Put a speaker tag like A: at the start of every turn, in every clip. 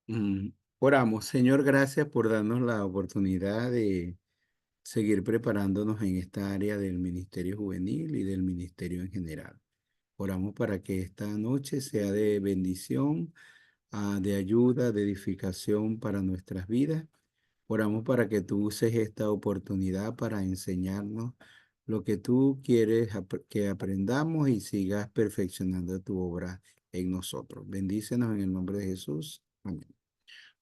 A: Mm, Oramos, Señor, gracias por darnos la oportunidad de seguir preparándonos en esta área del ministerio juvenil y del ministerio en general. Oramos para que esta noche sea de bendición, de ayuda, de edificación para nuestras vidas. Oramos para que tú uses esta oportunidad para enseñarnos lo que tú quieres que aprendamos y sigas perfeccionando tu obra en nosotros. Bendícenos en el nombre de Jesús. Amén.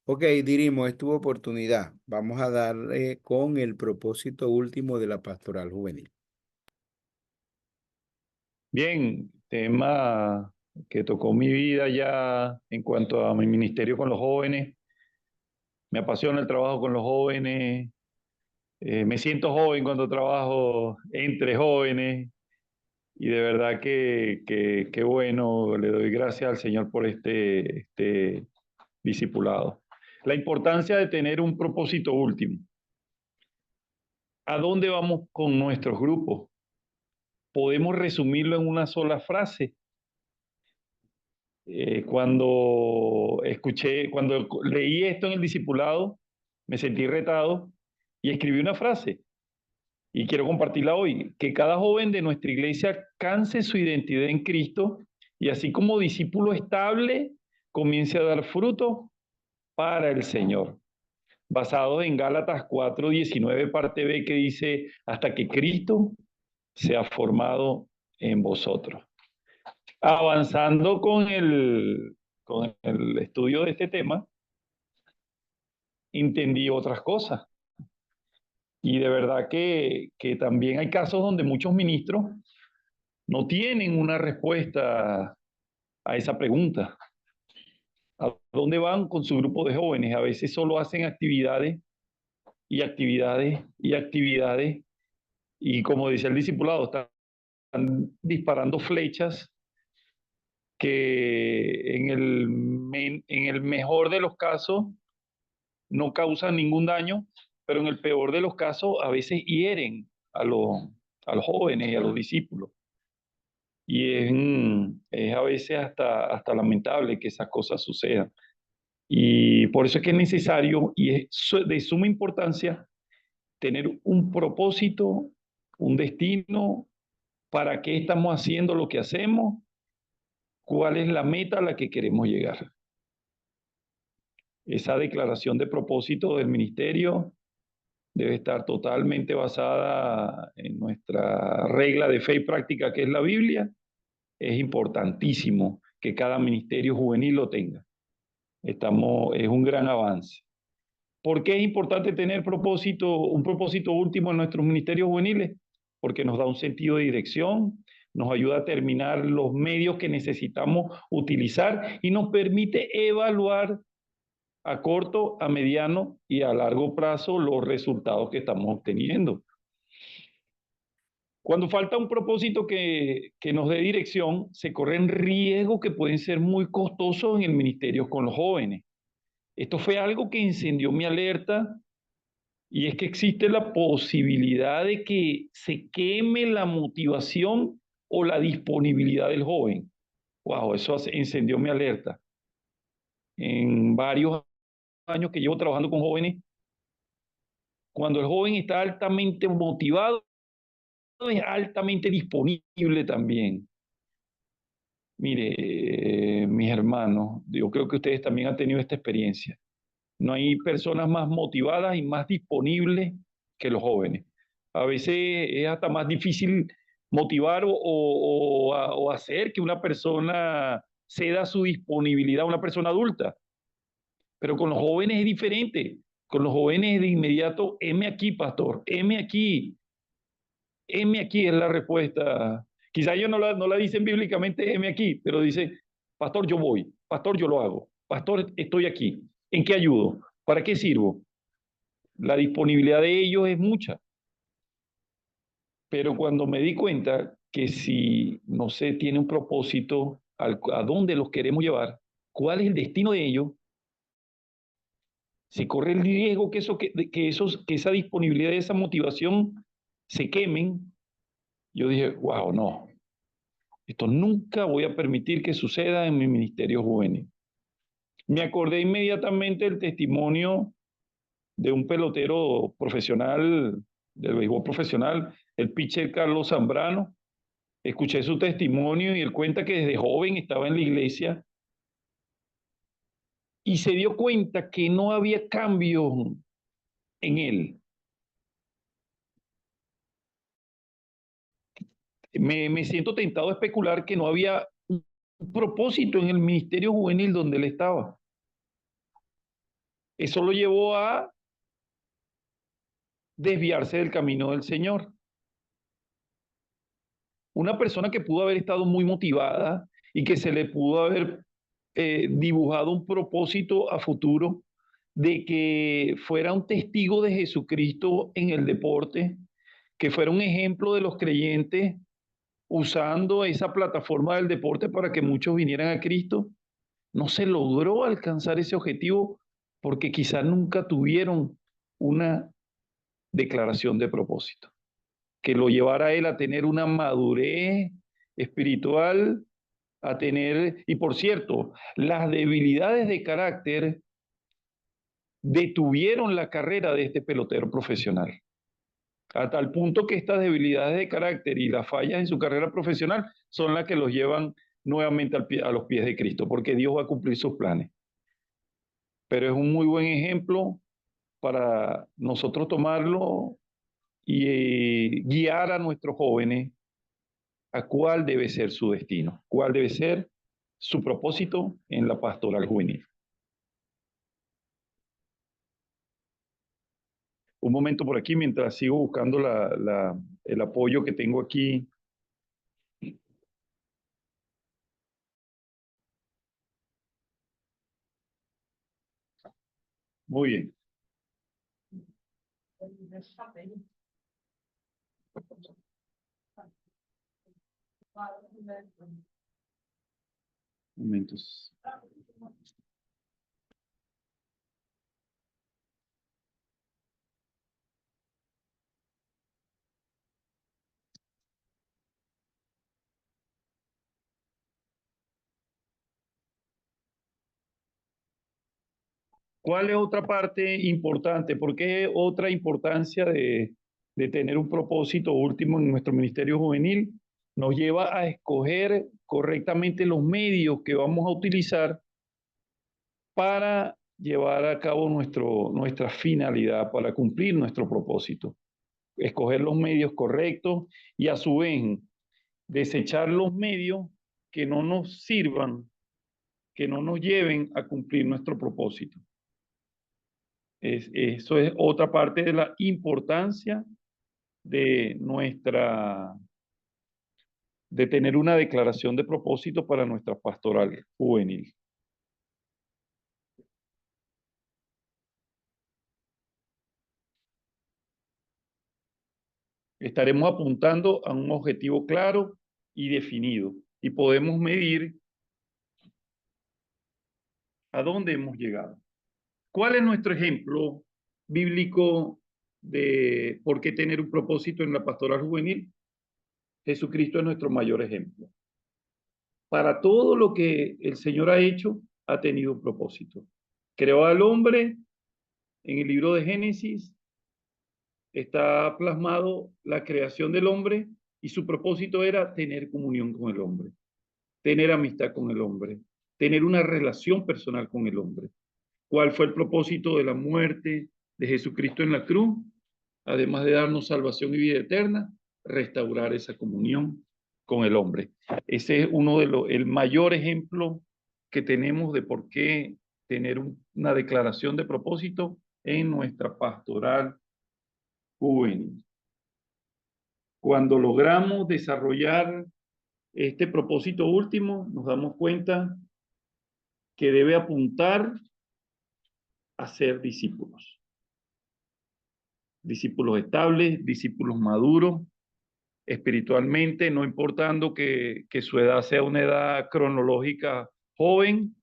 A: Ok, Dirimo, es tu oportunidad. Vamos a darle con el propósito último de la pastoral juvenil.
B: Bien, tema que tocó mi vida ya en cuanto a mi ministerio con los jóvenes. Me apasiona el trabajo con los jóvenes. Me siento joven cuando trabajo entre jóvenes y de verdad que bueno, le doy gracias al Señor por este discipulado. La importancia de tener un propósito último. ¿A dónde vamos con nuestros grupos? Podemos resumirlo en una sola frase. Cuando leí esto en el discipulado, me sentí retado y escribí una frase y quiero compartirla hoy: que cada joven de nuestra iglesia canse su identidad en Cristo y así como discípulo estable comience a dar fruto para el Señor. Basado en Gálatas 4:19 parte B, que dice: hasta que Cristo sea formado en vosotros. Avanzando con el estudio de este tema, entendí otras cosas. Y de verdad que también hay casos donde muchos ministros no tienen una respuesta a esa pregunta. ¿A dónde van con su grupo de jóvenes? A veces solo hacen actividades y actividades y actividades. Y como dice el discipulado, están disparando flechas que en el mejor de los casos no causan ningún daño, pero en el peor de los casos a veces hieren a los jóvenes y a los discípulos. Y es a veces hasta lamentable que esas cosas sucedan. Y por eso es que es necesario y es de suma importancia tener un propósito, un destino, para qué estamos haciendo lo que hacemos, cuál es la meta a la que queremos llegar. Esa declaración de propósito del ministerio debe estar totalmente basada en nuestra regla de fe y práctica, que es la Biblia. Es importantísimo que cada ministerio juvenil lo tenga. Es un gran avance. ¿Por qué es importante tener un propósito último en nuestros ministerios juveniles? Porque nos da un sentido de dirección, nos ayuda a terminar los medios que necesitamos utilizar y nos permite evaluar a corto, a mediano y a largo plazo los resultados que estamos obteniendo. Cuando falta un propósito que nos dé dirección, se corren riesgos que pueden ser muy costosos en el ministerio con los jóvenes. Esto fue algo que encendió mi alerta, y es que existe la posibilidad de que se queme la motivación o la disponibilidad del joven. Wow, eso encendió mi alerta. En varios años que llevo trabajando con jóvenes, cuando el joven está altamente motivado, es altamente disponible también. Mire, mis hermanos, yo creo que ustedes también han tenido esta experiencia. No hay personas más motivadas y más disponibles que los jóvenes. A veces es hasta más difícil motivar o hacer que una persona ceda su disponibilidad a una persona adulta. Pero con los jóvenes es diferente. Con los jóvenes de inmediato: heme aquí, pastor, heme aquí es la respuesta. Quizá ellos no la dicen bíblicamente, heme aquí, pero dice: pastor, yo voy, pastor, yo lo hago, pastor, estoy aquí. ¿En qué ayudo? ¿Para qué sirvo? La disponibilidad de ellos es mucha. Pero cuando me di cuenta que si no se tiene un propósito a dónde los queremos llevar, cuál es el destino de ellos, se corre el riesgo que esa disponibilidad, esa motivación se quemen. Yo dije: wow, no, esto nunca voy a permitir que suceda en mi ministerio juvenil. Me acordé inmediatamente del testimonio de un pelotero profesional, del béisbol profesional, el pitcher Carlos Zambrano. Escuché su testimonio y él cuenta que desde joven estaba en la iglesia y se dio cuenta que no había cambio en él. Me siento tentado a especular que no había un propósito en el ministerio juvenil donde él estaba. Eso lo llevó a desviarse del camino del Señor. Una persona que pudo haber estado muy motivada y que se le pudo haber dibujado un propósito a futuro de que fuera un testigo de Jesucristo en el deporte, que fuera un ejemplo de los creyentes usando esa plataforma del deporte para que muchos vinieran a Cristo, no se logró alcanzar ese objetivo porque quizás nunca tuvieron una declaración de propósito que lo llevara a él a tener una madurez espiritual, a tener, y por cierto, las debilidades de carácter detuvieron la carrera de este pelotero profesional, a tal punto que estas debilidades de carácter y las fallas en su carrera profesional son las que los llevan nuevamente a los pies de Cristo, porque Dios va a cumplir sus planes. Pero es un muy buen ejemplo para nosotros tomarlo y guiar a nuestros jóvenes a cuál debe ser su destino, cuál debe ser su propósito en la pastoral juvenil. Un momento por aquí mientras sigo buscando el apoyo que tengo aquí. Muy bien. Momentos. ¿Cuál es otra parte importante? ¿Por qué otra importancia de tener un propósito último en nuestro ministerio juvenil? Nos lleva a escoger correctamente los medios que vamos a utilizar para llevar a cabo nuestra finalidad, para cumplir nuestro propósito. Escoger los medios correctos y a su vez desechar los medios que no nos sirvan, que no nos lleven a cumplir nuestro propósito. Eso es otra parte de la importancia de de tener una declaración de propósito para nuestra pastoral juvenil. Estaremos apuntando a un objetivo claro y definido y podemos medir a dónde hemos llegado. ¿Cuál es nuestro ejemplo bíblico de por qué tener un propósito en la pastoral juvenil? Jesucristo es nuestro mayor ejemplo. Para todo lo que el Señor ha hecho, ha tenido un propósito. Creó al hombre, en el libro de Génesis está plasmado la creación del hombre y su propósito era tener comunión con el hombre, tener amistad con el hombre, tener una relación personal con el hombre. ¿Cuál fue el propósito de la muerte de Jesucristo en la cruz? Además de darnos salvación y vida eterna, restaurar esa comunión con el hombre. Ese es el mayor ejemplo que tenemos de por qué tener una declaración de propósito en nuestra pastoral juvenil. Cuando logramos desarrollar este propósito último, nos damos cuenta que debe apuntar a ser discípulos. Discípulos estables, discípulos maduros, espiritualmente, no importando que su edad sea una edad cronológica joven,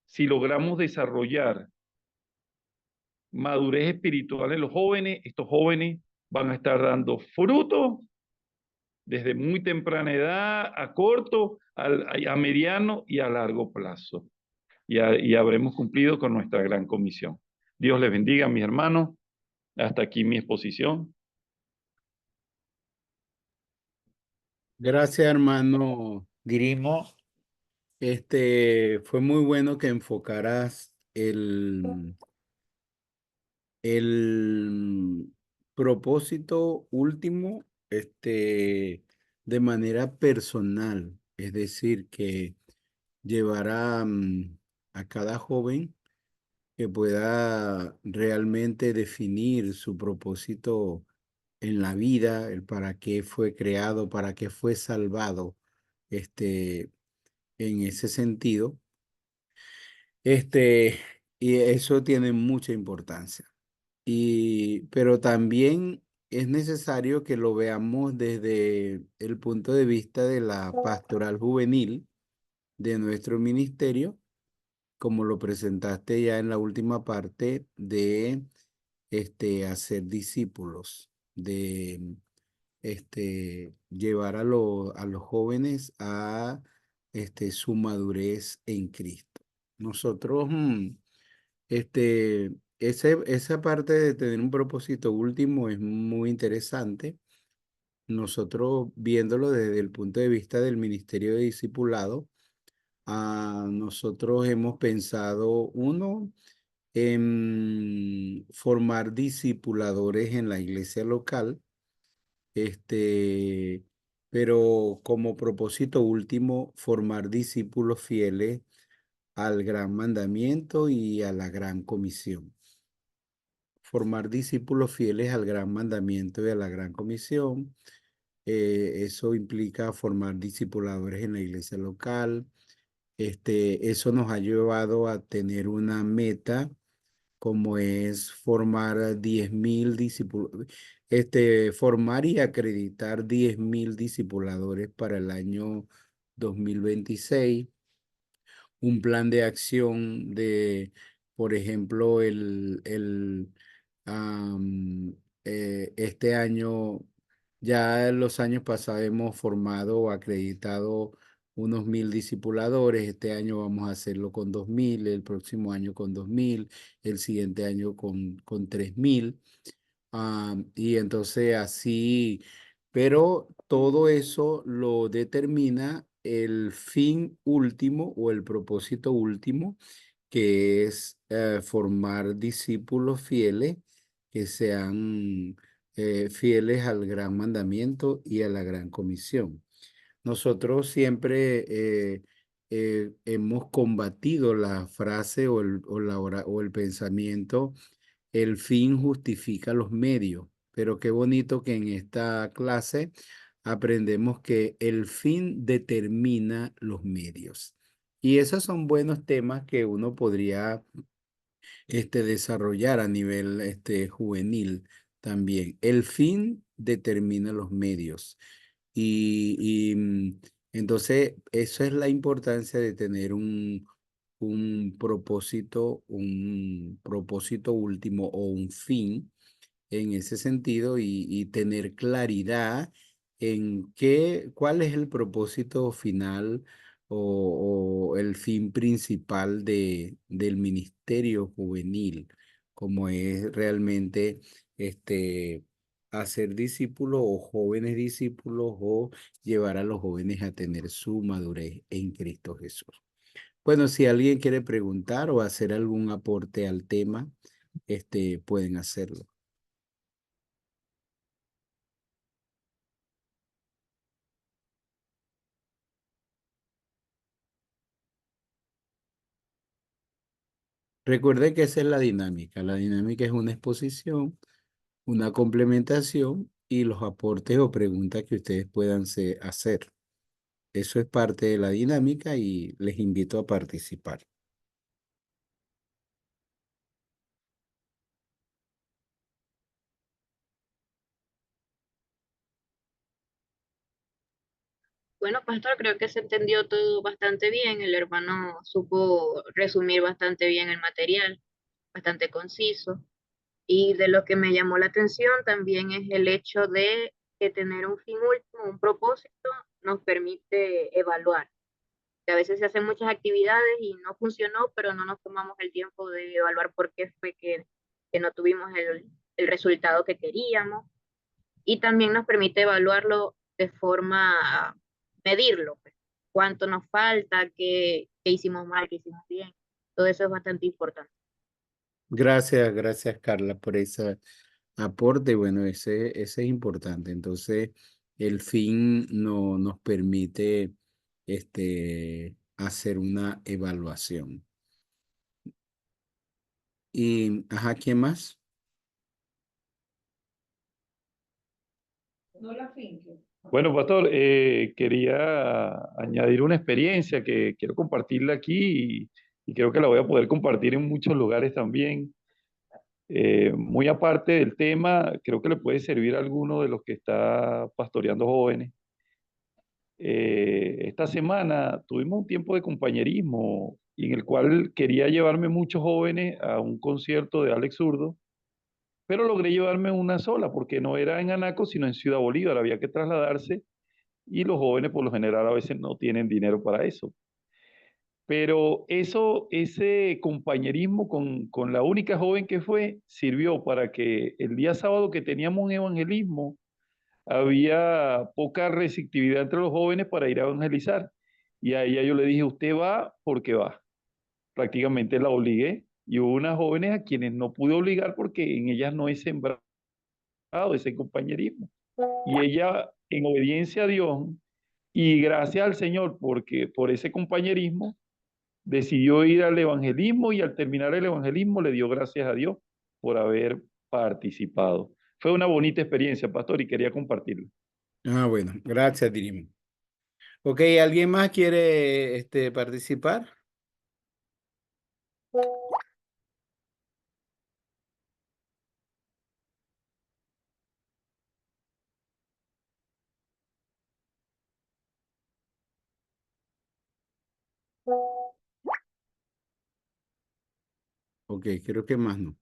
B: si logramos desarrollar madurez espiritual en los jóvenes, estos jóvenes van a estar dando frutos desde muy temprana edad, a corto, a mediano y a largo plazo. y habremos cumplido con nuestra gran comisión. Dios les bendiga, mis hermanos. Hasta aquí mi exposición.
A: Gracias, hermano Grimo. Fue muy bueno que enfocaras el propósito último, de manera personal. Es decir, que llevará a cada joven que pueda realmente definir su propósito en la vida, el para qué fue creado, para qué fue salvado, este, en ese sentido. Este, y eso tiene mucha importancia. Pero también es necesario que lo veamos desde el punto de vista de la pastoral juvenil de nuestro ministerio, como lo presentaste ya en la última parte de hacer discípulos, de llevar a los jóvenes a su madurez en Cristo. Nosotros, esa parte de tener un propósito último es muy interesante. Nosotros viéndolo desde el punto de vista del Ministerio de Discipulado, nosotros hemos pensado, uno, en formar discipuladores en la iglesia local, este, pero como propósito último, formar discípulos fieles al gran mandamiento y a la gran comisión. Formar discípulos fieles al gran mandamiento y a la gran comisión. Eso implica formar discipuladores en la iglesia local. Eso nos ha llevado a tener una meta como es formar a 10.000 discípulos, formar y acreditar 10.000 discipuladores para el año 2026. Un plan de acción de, por ejemplo, este año, ya en los años pasados hemos formado o acreditado unos 1.000 discipuladores. Este año vamos a hacerlo con 2.000, el próximo año con 2.000, el siguiente año con 3.000. Y entonces así, pero todo eso lo determina el fin último o el propósito último, que es formar discípulos fieles que sean fieles al gran mandamiento y a la gran comisión. Nosotros siempre hemos combatido la frase o el pensamiento: el fin justifica los medios. Pero qué bonito que en esta clase aprendemos que el fin determina los medios. Y esos son buenos temas que uno podría desarrollar a nivel juvenil también. El fin determina los medios. Entonces, esa es la importancia de tener un propósito último o un fin en ese sentido, y tener claridad en cuál es el propósito final o el fin principal del ministerio juvenil, como es realmente hacer discípulos o jóvenes discípulos, o llevar a los jóvenes a tener su madurez en Cristo Jesús. Bueno, si alguien quiere preguntar o hacer algún aporte al tema, pueden hacerlo. Recuerde que esa es la dinámica. La dinámica es una exposición, una complementación y los aportes o preguntas que ustedes puedan hacer. Eso es parte de la dinámica y les invito a participar.
C: Bueno, pastor, creo que se entendió todo bastante bien. El hermano supo resumir bastante bien el material, bastante conciso. Y de lo que me llamó la atención también es el hecho de que tener un fin último, un propósito, nos permite evaluar. que a veces se hacen muchas actividades y no funcionó, pero no nos tomamos el tiempo de evaluar por qué fue que no tuvimos el resultado que queríamos. Y también nos permite evaluarlo de forma, medirlo, pues, cuánto nos falta, qué hicimos mal, qué hicimos bien. Todo eso es bastante importante.
A: Gracias, gracias Carla por ese aporte. Bueno, ese es importante. Entonces, el fin no, nos permite hacer una evaluación. Y, ajá, ¿quién más?
B: Bueno, pastor, quería añadir una experiencia que quiero compartirla aquí y creo que la voy a poder compartir en muchos lugares también. Muy aparte del tema, creo que le puede servir a alguno de los que está pastoreando jóvenes. Esta semana tuvimos un tiempo de compañerismo y en el cual quería llevarme muchos jóvenes a un concierto de Alex Zurdo, pero logré llevarme una sola porque no era en Anaco, sino en Ciudad Bolívar. Había que trasladarse y los jóvenes por lo general a veces no tienen dinero para eso. Pero eso, ese compañerismo con la única joven que fue, sirvió para que el día sábado que teníamos un evangelismo, había poca receptividad entre los jóvenes para ir a evangelizar. Y a ella yo le dije, usted va porque va. Prácticamente la obligué. Y hubo unas jóvenes a quienes no pude obligar porque en ellas no he sembrado ese compañerismo. Y ella, en obediencia a Dios y gracias al Señor, porque por ese compañerismo, decidió ir al evangelismo y al terminar el evangelismo le dio gracias a Dios por haber participado. Fue una bonita experiencia, pastor, y quería compartirla.
A: Ah, bueno, gracias, Dirimo. Ok, ¿alguien más quiere participar? Ok, creo que más no.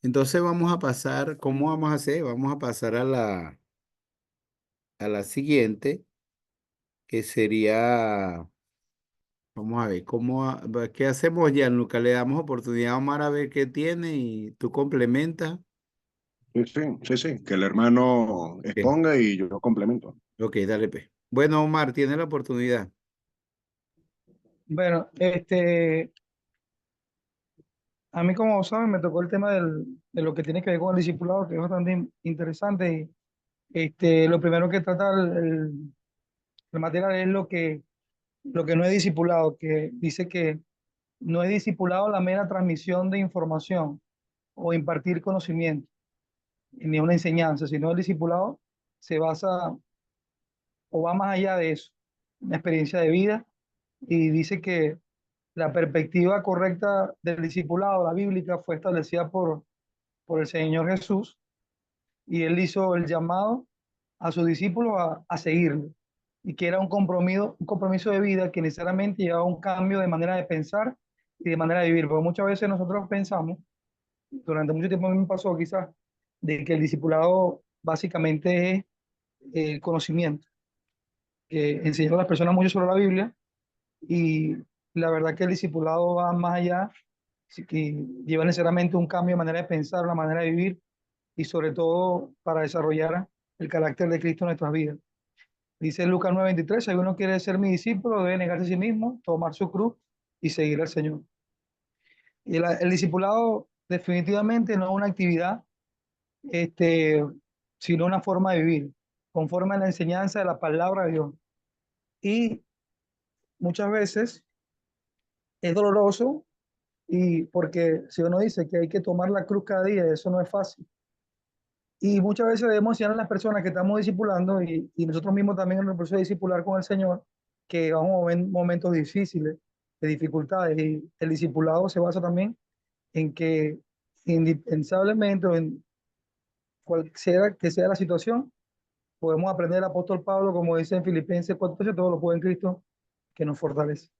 A: Entonces vamos a pasar, ¿cómo vamos a hacer? Vamos a pasar a la siguiente, que sería, vamos a ver, ¿qué hacemos, Gianluca? Le damos oportunidad a Omar a ver qué tiene y tú complementas.
D: Sí, sí, sí, sí, que el hermano
A: Ok,
D: exponga y yo complemento.
A: ok, dale, pues. Bueno, Omar, tiene la oportunidad.
E: Bueno, a mí como saben me tocó el tema de lo que tiene que ver con el discipulado, que es bastante interesante. Lo primero que trata el material es lo que no es discipulado, que dice que no es discipulado la mera transmisión de información o impartir conocimiento, ni una enseñanza, sino el discipulado se basa o va más allá de eso, una experiencia de vida, y dice que la perspectiva correcta del discipulado, la bíblica, fue establecida por el Señor Jesús, y él hizo el llamado a sus discípulos a seguirlo, y que era un compromiso de vida que necesariamente llevaba un cambio de manera de pensar y de manera de vivir, porque muchas veces nosotros pensamos, durante mucho tiempo a mí me pasó quizás, de que el discipulado básicamente es el conocimiento, que enseñar a las personas mucho sobre la Biblia, y la verdad que el discipulado va más allá, sí, que lleva necesariamente un cambio de manera de pensar, una manera de vivir, y sobre todo para desarrollar el carácter de Cristo en nuestras vidas. Dice Lucas 9:23, si uno quiere ser mi discípulo, debe negarse a sí mismo, tomar su cruz y seguir al Señor. Y el discipulado definitivamente no es una actividad, este, sino una forma de vivir, conforme a la enseñanza de la palabra de Dios. Y muchas veces es doloroso, y porque si uno dice que hay que tomar la cruz cada día, eso no es fácil. Y muchas veces debemos enseñar a las personas que estamos discipulando, y nosotros mismos también en el proceso de discipular con el Señor, que vamos a momentos difíciles, de dificultades, y el discipulado se basa también en que indispensablemente, o en cualquiera que sea la situación, podemos aprender el apóstol Pablo, como dice en Filipenses 4:13, todo lo puede en Cristo que nos fortalece.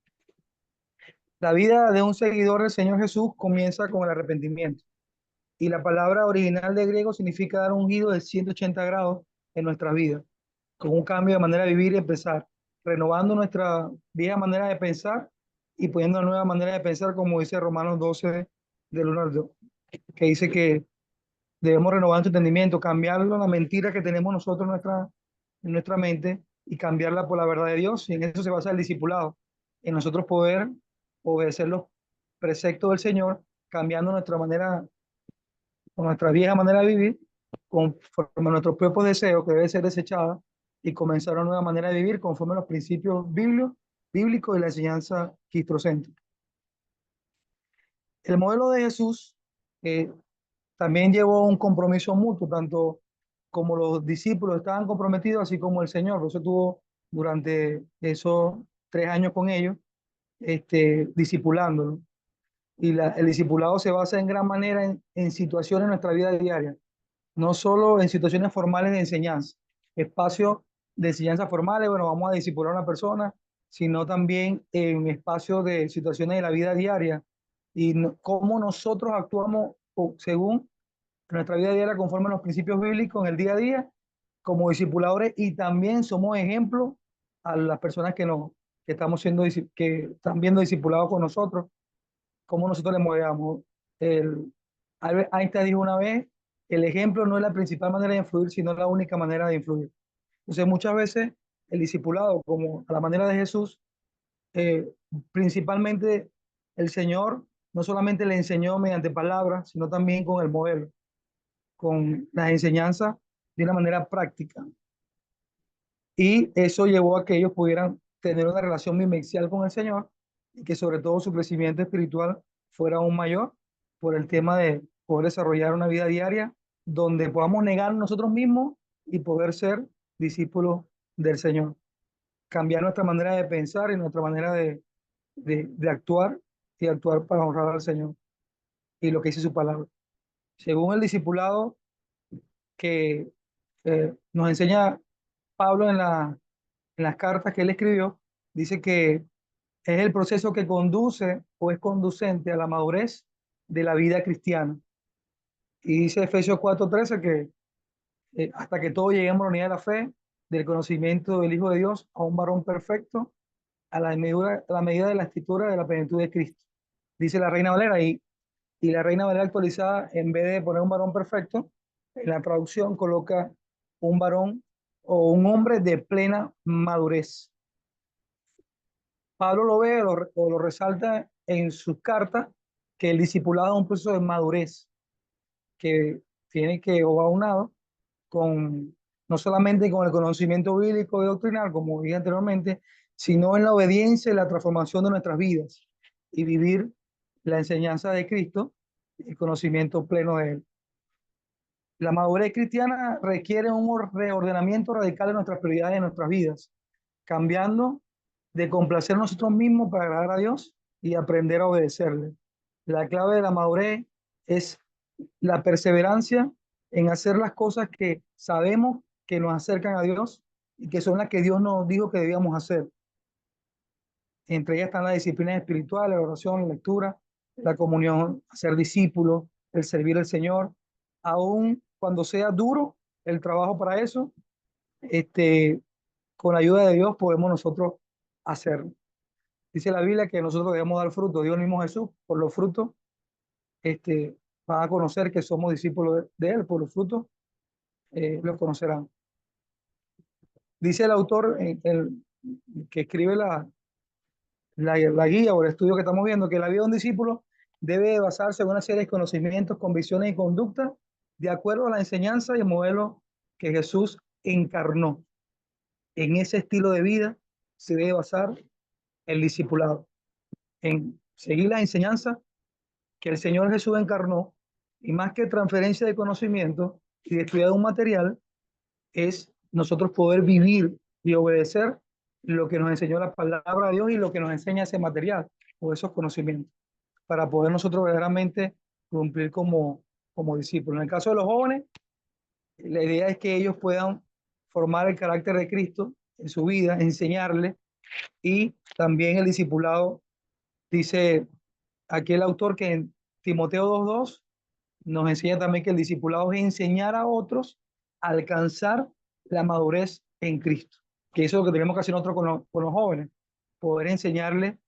E: La vida de un seguidor del Señor Jesús comienza con el arrepentimiento. Y la palabra original de griego significa dar un giro de 180 grados en nuestra vida, con un cambio de manera de vivir y empezar. renovando nuestra vieja manera de pensar y poniendo una nueva manera de pensar, como dice Romanos 12, del 1 al 2, que dice que debemos renovar nuestro entendimiento, cambiarlo, la mentira que tenemos nosotros en nuestra mente y cambiarla por la verdad de Dios. Y en eso se basa el discipulado, en nosotros poder obedecer los preceptos del Señor, cambiando nuestra manera, o nuestra vieja manera de vivir, conforme a nuestros propios deseos, que debe ser desechada, y comenzar una nueva manera de vivir conforme a los principios bíblicos y la enseñanza cristocéntrica. El modelo de Jesús también llevó un compromiso mutuo, tanto como los discípulos estaban comprometidos, así como el Señor. Por eso tuvo durante esos 3 años con ellos, discipulándolo. Y el discipulado se basa en gran manera en situaciones de nuestra vida diaria, no solo en situaciones formales de enseñanza, espacios de enseñanza formales, bueno, vamos a discipular a una persona, sino también en espacios de situaciones de la vida diaria y cómo nosotros actuamos según nuestra vida diaria conforme a los principios bíblicos en el día a día como discipuladores, y también somos ejemplos a las personas que estamos siendo, que están viendo discipulados con nosotros, cómo nosotros les movemos. Albert Einstein dijo una vez, el ejemplo no es la principal manera de influir, sino la única manera de influir. Entonces muchas veces el discipulado, como a la manera de Jesús, eh, principalmente el Señor no solamente le enseñó mediante palabras, sino también con el modelo, con las enseñanzas de una manera práctica. Y eso llevó a que ellos pudieran tener una relación vivencial con el Señor y que sobre todo su crecimiento espiritual fuera aún mayor por el tema de poder desarrollar una vida diaria donde podamos negar nosotros mismos y poder ser discípulos del Señor. Cambiar nuestra manera de pensar y nuestra manera de actuar y actuar para honrar al Señor y lo que dice su palabra. Según el discipulado que nos enseña Pablo en las cartas que él escribió, dice que es el proceso que conduce o es conducente a la madurez de la vida cristiana. Y dice Efesios 4:13 que hasta que todos lleguemos a la unidad de la fe, del conocimiento del Hijo de Dios, a un varón perfecto, a la medida de la escritura de la plenitud de Cristo. Dice la Reina Valera, y la Reina Valera actualizada, en vez de poner un varón perfecto, en la traducción coloca un varón o un hombre de plena madurez. Pablo lo ve o lo resalta en sus cartas, que el discipulado es un proceso de madurez que tiene que o va unado con no solamente con el conocimiento bíblico y doctrinal, como dije anteriormente, sino en la obediencia y la transformación de nuestras vidas y vivir la enseñanza de Cristo y el conocimiento pleno de Él. La madurez cristiana requiere un reordenamiento radical de nuestras prioridades en nuestras vidas, cambiando de complacer nosotros mismos para agradar a Dios y aprender a obedecerle. La clave de la madurez es la perseverancia en hacer las cosas que sabemos que nos acercan a Dios y que son las que Dios nos dijo que debíamos hacer. Entre ellas están las disciplinas espirituales, la oración, la lectura, la comunión, ser discípulo, el servir al Señor, aun cuando sea duro el trabajo para eso, con la ayuda de Dios podemos nosotros hacerlo. Dice la Biblia que nosotros debemos dar fruto. Dios mismo Jesús, por los frutos, van a conocer que somos discípulos de Él, por los frutos los conocerán. Dice el autor que escribe la guía o el estudio que estamos viendo, que la vida de un discípulo debe basarse en una serie de conocimientos, convicciones y conductas de acuerdo a la enseñanza y el modelo que Jesús encarnó. En ese estilo de vida se debe basar el discipulado, en seguir la enseñanza que el Señor Jesús encarnó, y más que transferencia de conocimiento y de estudiar un material, es nosotros poder vivir y obedecer lo que nos enseñó la palabra de Dios y lo que nos enseña ese material o esos conocimientos, para poder nosotros verdaderamente cumplir como discípulos. En el caso de los jóvenes, la idea es que ellos puedan formar el carácter de Cristo en su vida, enseñarle, y también el discipulado, dice aquí el autor que en Timoteo 2:2 nos enseña también que el discipulado es enseñar a otros a alcanzar la madurez en Cristo. que eso es lo que tenemos que hacer nosotros con los jóvenes, poder enseñarles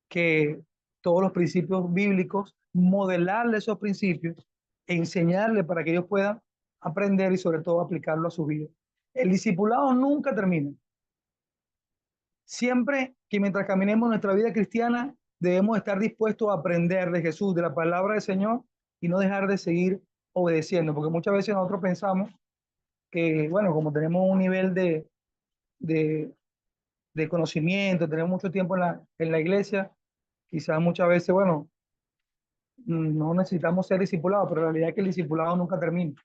E: que todos los principios bíblicos, modelarles esos principios, enseñarles para que ellos puedan aprender y sobre todo aplicarlo a su vida. El discipulado nunca termina. Siempre que mientras caminemos nuestra vida cristiana, debemos estar dispuestos a aprender de Jesús, de la palabra del Señor, y no dejar de seguir obedeciendo, porque muchas veces nosotros pensamos que, bueno, como tenemos un nivel de, de conocimiento, tenemos mucho tiempo en la iglesia, quizás muchas veces, bueno, no necesitamos ser discipulados, pero la realidad es que el discipulado nunca termina.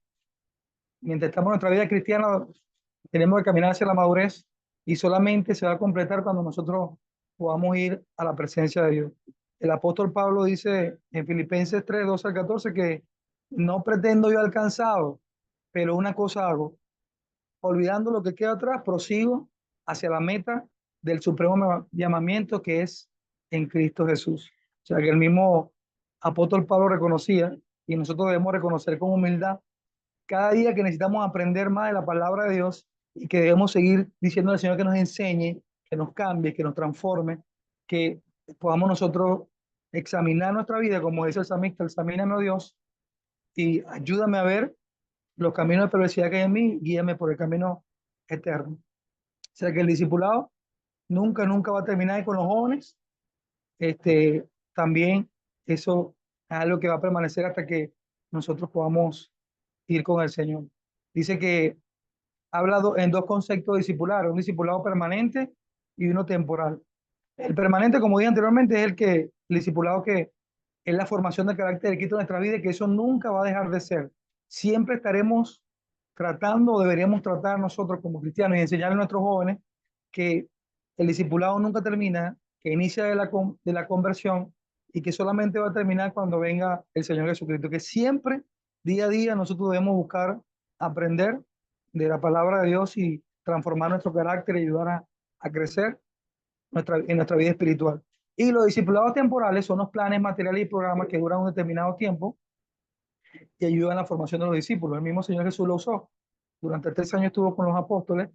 E: Mientras estamos en nuestra vida cristiana, tenemos que caminar hacia la madurez y solamente se va a completar cuando nosotros podamos ir a la presencia de Dios. El apóstol Pablo dice en Filipenses 3, 12 al 14 que no pretendo yo alcanzado, pero una cosa hago, olvidando lo que queda atrás, prosigo hacia la meta del supremo llamamiento que es en Cristo Jesús. O sea que el mismo apóstol Pablo reconocía y nosotros debemos reconocer con humildad cada día que necesitamos aprender más de la palabra de Dios y que debemos seguir diciendo al Señor que nos enseñe, que nos cambie, que nos transforme, que podamos nosotros examinar nuestra vida, como dice el salmista, examíname, oh Dios, y ayúdame a ver los caminos de perversidad que hay en mí, guíame por el camino eterno. O sea que el discipulado nunca va a terminar y con los jóvenes. Este, también eso es algo que va a permanecer hasta que nosotros podamos ir con el Señor. Dice que ha hablado en dos conceptos discipulares, un discipulado permanente y uno temporal. El permanente, como dije anteriormente, es el discipulado que es la formación de carácter de Cristo en nuestra vida y que eso nunca va a dejar de ser. Siempre estaremos tratando, o deberíamos tratar nosotros como cristianos y enseñarle a nuestros jóvenes que el discipulado nunca termina, que inicia de la conversión y que solamente va a terminar cuando venga el Señor Jesucristo, que siempre, día a día, nosotros debemos buscar aprender de la palabra de Dios y transformar nuestro carácter y ayudar a crecer en nuestra vida espiritual. Y los discipulados temporales son los planes, materiales y programas que duran un determinado tiempo y ayudan a la formación de los discípulos. El mismo Señor Jesús lo usó. Durante 3 años estuvo con los apóstoles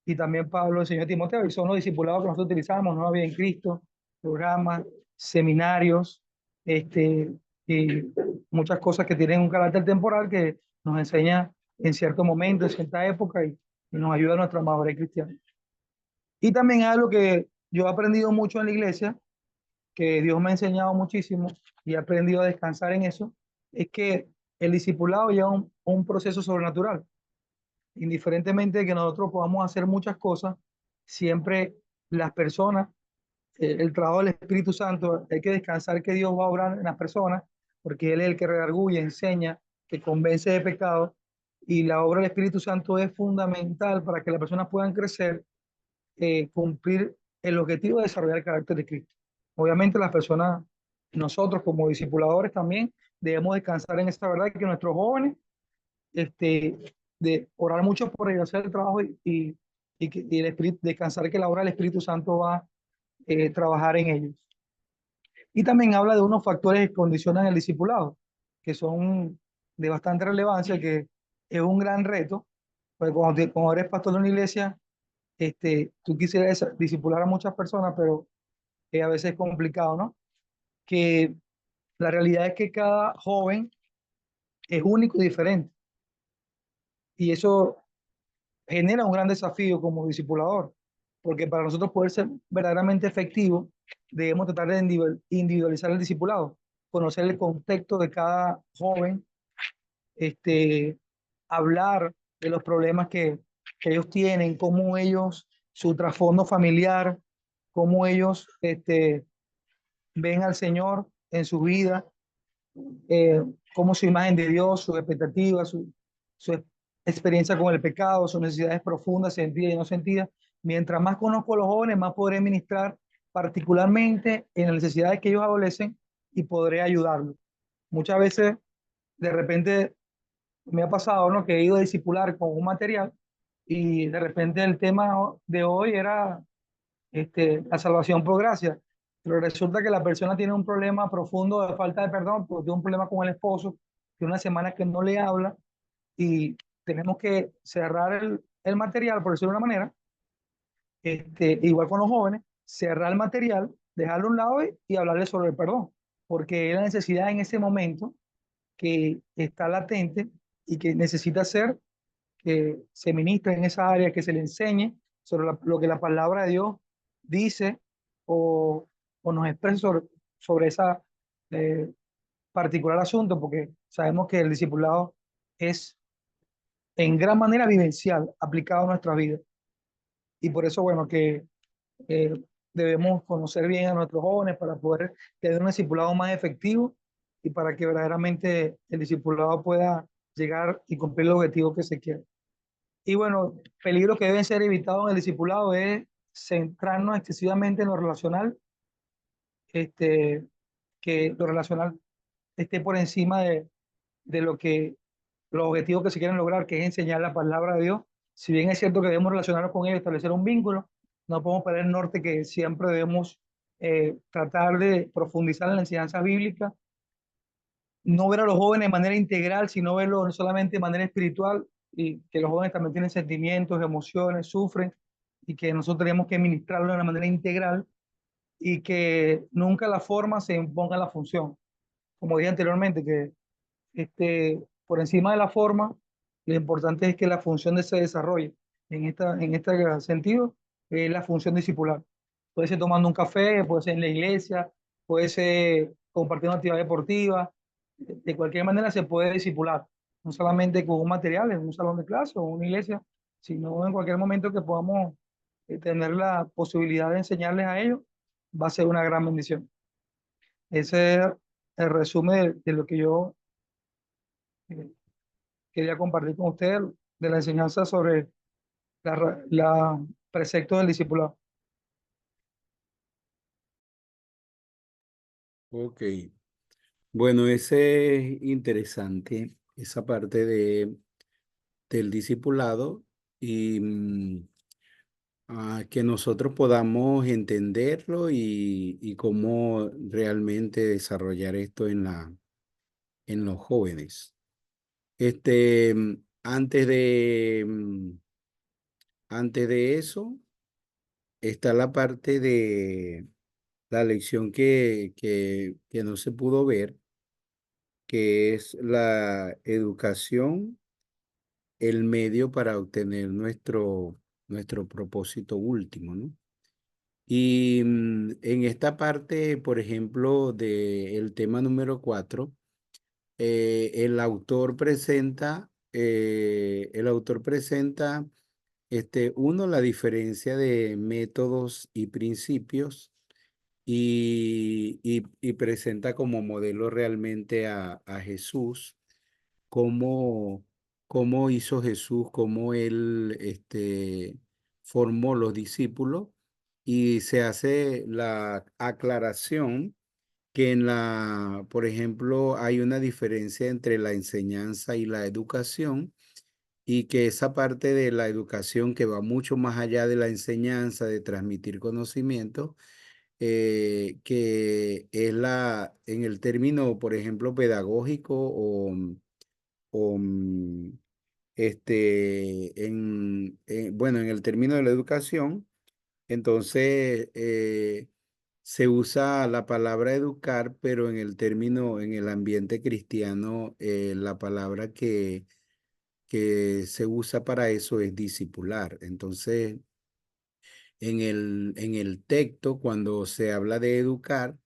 E: y también Pablo enseñó a Timoteo, y son los discipulados que nosotros utilizamos, Nueva Vida en Cristo, programas, seminarios, y muchas cosas que tienen un carácter temporal que nos enseña en cierto momento, en cierta época y nos ayuda a nuestra madurez cristiana. Y también algo que yo he aprendido mucho en la iglesia, que Dios me ha enseñado muchísimo y he aprendido a descansar en eso, es que el discipulado lleva un proceso sobrenatural. Indiferentemente de que nosotros podamos hacer muchas cosas, siempre las personas, el trabajo del Espíritu Santo, hay que descansar que Dios va a obrar en las personas, porque Él es el que redarguye, enseña, que convence de pecado, y la obra del Espíritu Santo es fundamental para que las personas puedan crecer, cumplir el objetivo de desarrollar el carácter de Cristo. Obviamente las personas, nosotros como discipuladores también, debemos descansar en esta verdad que nuestros jóvenes, de orar mucho por ellos, hacer el trabajo y el espíritu, descansar que la obra del Espíritu Santo va a trabajar en ellos. Y también habla de unos factores que condicionan el discipulado, que son de bastante relevancia, que es un gran reto, porque cuando eres pastor de una iglesia, tú quisieras discipular a muchas personas, pero a veces es complicado, ¿no? Que la realidad es que cada joven es único y diferente. Y eso genera un gran desafío como discipulador, porque para nosotros poder ser verdaderamente efectivos, debemos tratar de individualizar el discipulado, conocer el contexto de cada joven, hablar de los problemas que ellos tienen, cómo ellos, su trasfondo familiar, cómo ellos ven al Señor en su vida, cómo su imagen de Dios, sus expectativas, su experiencia con el pecado, sus necesidades profundas, sentidas y no sentidas. Mientras más conozco a los jóvenes, más podré ministrar particularmente en las necesidades que ellos adolecen y podré ayudarlos. Muchas veces, de repente, me ha pasado, ¿no?, que he ido a discipular con un material y de repente el tema de hoy era la salvación por gracia, pero resulta que la persona tiene un problema profundo de falta de perdón, porque tiene un problema con el esposo, tiene una semana que no le habla y tenemos que cerrar el material, por decirlo de una manera, igual con los jóvenes, cerrar el material, dejarlo a un lado y hablarles sobre el perdón, porque es la necesidad en ese momento que está latente y que necesita ser que se ministre en esa área, que se le enseñe sobre lo que la palabra de Dios dice o, o nos expresa sobre esa eh, particular asunto, porque sabemos que el discipulado es en gran manera vivencial, aplicado a nuestra vida. Y por eso, bueno, que eh, debemos conocer bien a nuestros jóvenes para poder tener un discipulado más efectivo y para que verdaderamente el discipulado pueda llegar y cumplir el objetivo que se quiere. Y bueno, peligros que deben ser evitados en el discipulado es centrarnos excesivamente en lo relacional, este, que lo relacional esté por encima de lo que los objetivos que se quieren lograr, que es enseñar la palabra de Dios. Si bien es cierto que debemos relacionarnos con ellos, establecer un vínculo, no podemos perder el norte que siempre debemos tratar de profundizar en la enseñanza bíblica, no ver a los jóvenes de manera integral, sino verlos no solamente de manera espiritual, y que los jóvenes también tienen sentimientos, emociones, sufren, y que nosotros tenemos que ministrarlo de una manera integral, y que nunca la forma se imponga la función. Como dije anteriormente, que por encima de la forma, lo importante es que la función se desarrolle. En este sentido, es la función discipular. Puede ser tomando un café, puede ser en la iglesia, puede ser compartiendo una actividad deportiva. De cualquier manera se puede discipular, no solamente con un material en un salón de clase o una iglesia, sino en cualquier momento que podamos tener la posibilidad de enseñarles a ellos, va a ser una gran bendición. Ese es el resumen de lo que yo eh, quería compartir con ustedes de la enseñanza sobre la precepto del discipulado.
A: Ok. Bueno, ese es interesante, esa parte del discipulado y que nosotros podamos entenderlo y cómo realmente desarrollar esto en los jóvenes. Antes antes de eso, está la parte de la lección que no se pudo ver, que es la educación, el medio para obtener nuestro propósito último, ¿no? Y en esta parte, por ejemplo, del tema número 4, el autor presenta, uno, la diferencia de métodos y principios y presenta como modelo realmente a Jesús, cómo, cómo hizo Jesús, cómo él formó los discípulos y se hace la aclaración que por ejemplo, hay una diferencia entre la enseñanza y la educación y que esa parte de la educación que va mucho más allá de la enseñanza, de transmitir conocimiento, que es en el término, por ejemplo, pedagógico o bueno, en el término de la educación, entonces se usa la palabra educar, pero en el término, en el ambiente cristiano, la palabra que se usa para eso es discipular. Entonces, en el texto, cuando se habla de educar,